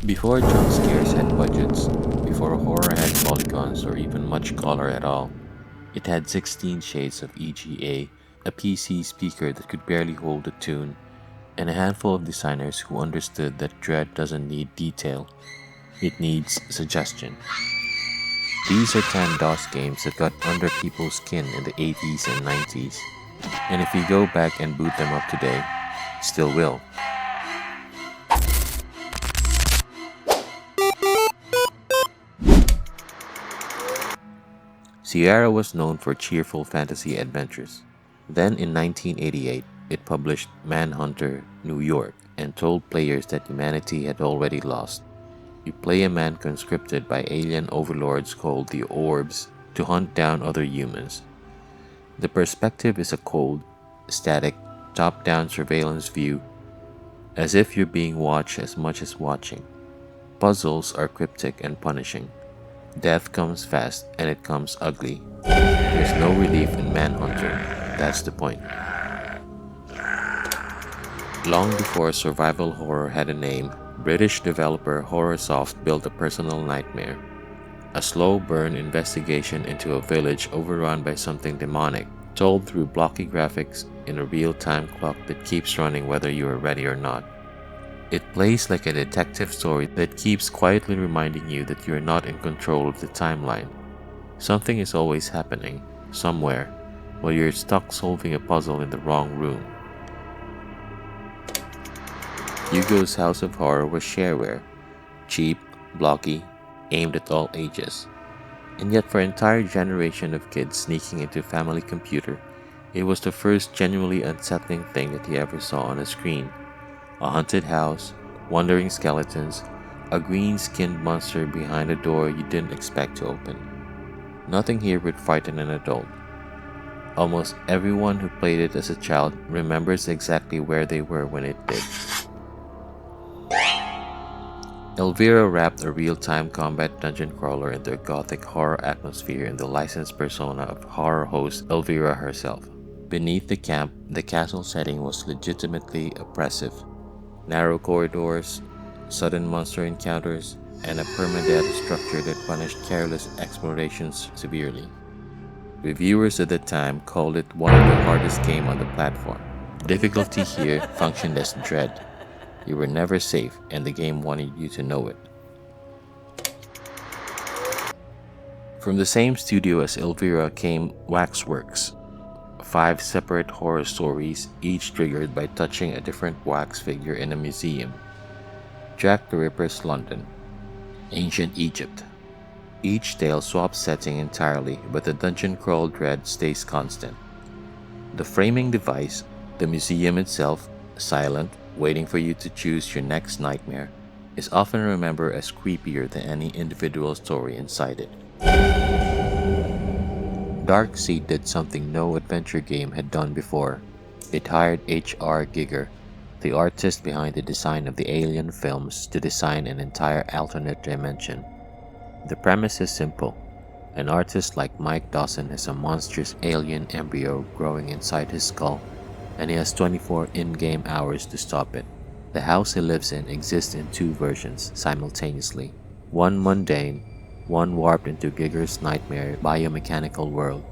Before jump scares had budgets, before horror had polygons or even much color at all, it had 16 shades of EGA, a PC speaker that could barely hold a tune, and a handful of designers who understood that dread doesn't need detail, it needs suggestion. These are 10 DOS games that got under people's skin in the 80s and 90s, and if you go back and boot them up today, still will. Sierra was known for cheerful fantasy adventures. Then in 1988, it published Manhunter, New York, and told players that humanity had already lost. You play a man conscripted by alien overlords called the Orbs to hunt down other humans. The perspective is a cold, static, top-down surveillance view, as if you're being watched as much as watching. Puzzles are cryptic and punishing. Death comes fast and it comes ugly. There's no relief in Manhunter, that's the point. Long before survival horror had a name, British developer Horrorsoft built a personal nightmare. A slow burn investigation into a village overrun by something demonic, told through blocky graphics in a real-time clock that keeps running whether you are ready or not. It plays like a detective story that keeps quietly reminding you that you are not in control of the timeline. Something is always happening, somewhere, while you're stuck solving a puzzle in the wrong room. Hugo's House of Horror was shareware, cheap, blocky, aimed at all ages. And yet for an entire generation of kids sneaking into family computer, it was the first genuinely unsettling thing that he ever saw on a screen. A haunted house, wandering skeletons, a green-skinned monster behind a door you didn't expect to open. Nothing here would frighten an adult. Almost everyone who played it as a child remembers exactly where they were when it did. Elvira wrapped a real-time combat dungeon crawler into a gothic horror atmosphere in the licensed persona of horror host Elvira herself. Beneath the camp, the castle setting was legitimately oppressive. Narrow corridors, sudden monster encounters, and a permadeath structure that punished careless explorations severely. Reviewers at the time called it one of the hardest games on the platform. Difficulty here functioned as dread. You were never safe, and the game wanted you to know it. From the same studio as Elvira came Waxworks, 5 separate horror stories, each triggered by touching a different wax figure in a museum. Jack the Ripper's London, Ancient Egypt. Each tale swaps setting entirely, but the dungeon crawl dread stays constant. The framing device, the museum itself, silent, waiting for you to choose your next nightmare, is often remembered as creepier than any individual story inside it. Darkseid did something no adventure game had done before. It hired H.R. Giger, the artist behind the design of the Alien films, to design an entire alternate dimension. The premise is simple. An artist like Mike Dawson has a monstrous alien embryo growing inside his skull, and he has 24 in-game hours to stop it. The house he lives in exists in 2 versions simultaneously, one mundane, one warped into Giger's nightmare biomechanical world.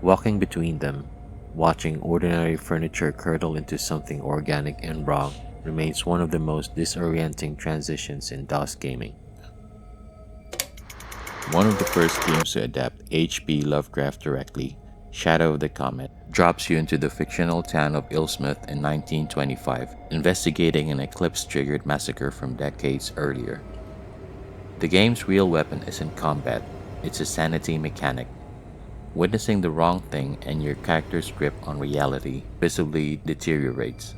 Walking between them, watching ordinary furniture curdle into something organic and raw, remains one of the most disorienting transitions in DOS gaming. One of the first games to adapt H.P. Lovecraft directly, Shadow of the Comet, drops you into the fictional town of Ilsmouth in 1925, investigating an eclipse-triggered massacre from decades earlier. The game's real weapon isn't combat, it's a sanity mechanic. Witnessing the wrong thing and your character's grip on reality visibly deteriorates.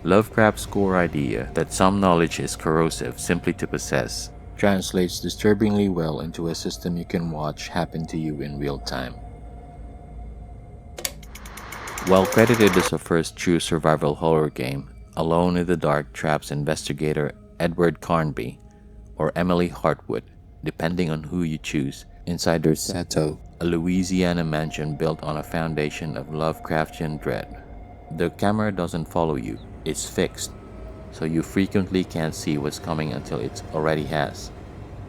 Lovecraft's core idea that some knowledge is corrosive simply to possess translates disturbingly well into a system you can watch happen to you in real time. While credited as a first true survival horror game, Alone in the Dark traps investigator Edward Carnby, or Emily Hartwood, depending on who you choose, inside their chateau, a Louisiana mansion built on a foundation of Lovecraftian dread. The camera doesn't follow you, it's fixed. so you frequently can't see what's coming until it already has.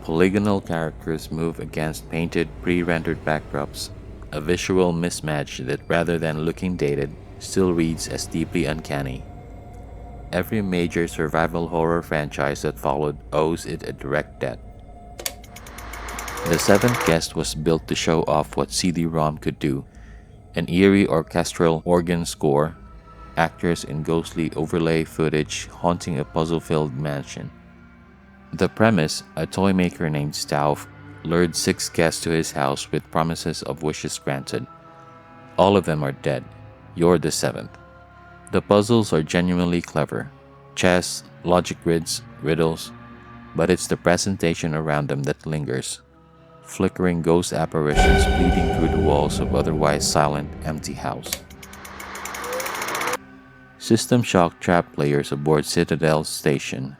Polygonal characters move against painted, pre-rendered backdrops, a visual mismatch that, rather than looking dated, still reads as deeply uncanny. Every major survival horror franchise that followed owes it a direct debt. The Seventh Guest was built to show off what CD-ROM could do: an eerie orchestral organ score, actors in ghostly overlay footage haunting a puzzle-filled mansion. The premise: a toy maker named Stauff lured 6 guests to his house with promises of wishes granted. All of them are dead. You're the 7th. The puzzles are genuinely clever. Chess, logic grids, riddles, but it's the presentation around them that lingers. Flickering ghost apparitions bleeding through the walls of otherwise silent, empty house. System Shock trapped players aboard Citadel's station,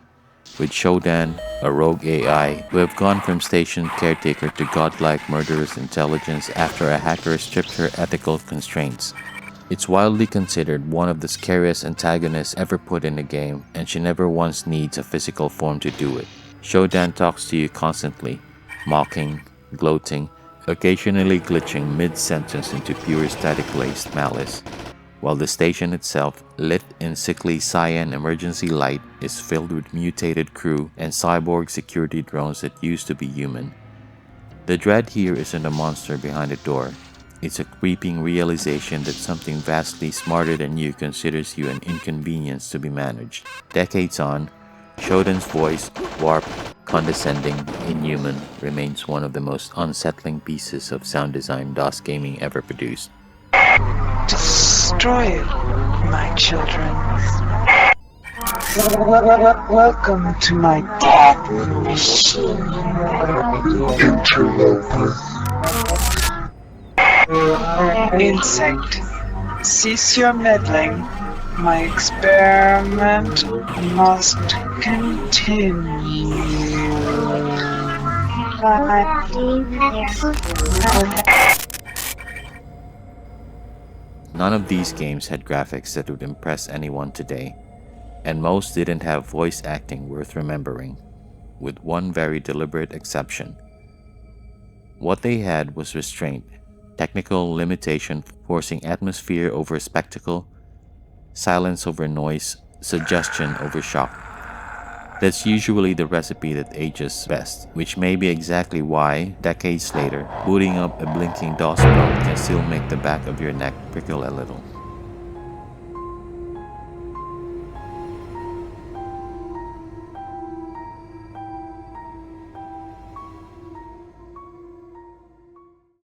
with Shodan, a rogue AI who have gone from station caretaker to godlike murderous intelligence after a hacker stripped her ethical constraints. It's widely considered one of the scariest antagonists ever put in a game, and she never once needs a physical form to do it. Shodan talks to you constantly, mocking, gloating, occasionally glitching mid-sentence into pure static-laced malice, while the station itself, lit in sickly cyan emergency light, is filled with mutated crew and cyborg security drones that used to be human. The dread here isn't a monster behind the door. It's a creeping realization that something vastly smarter than you considers you an inconvenience to be managed. Decades on, Shodan's voice, warped, condescending, inhuman, remains one of the most unsettling pieces of sound design DOS gaming ever produced. Destroy it, my children. Welcome to my death machine. Interloper. Insect, cease your meddling. My experiment must continue. None of these games had graphics that would impress anyone today, and most didn't have voice acting worth remembering, with one very deliberate exception. What they had was restraint, technical limitation forcing atmosphere over spectacle, silence over noise, suggestion over shock. That's usually the recipe that ages best, which may be exactly why, decades later, booting up a blinking DOS prompt can still make the back of your neck prickle a little.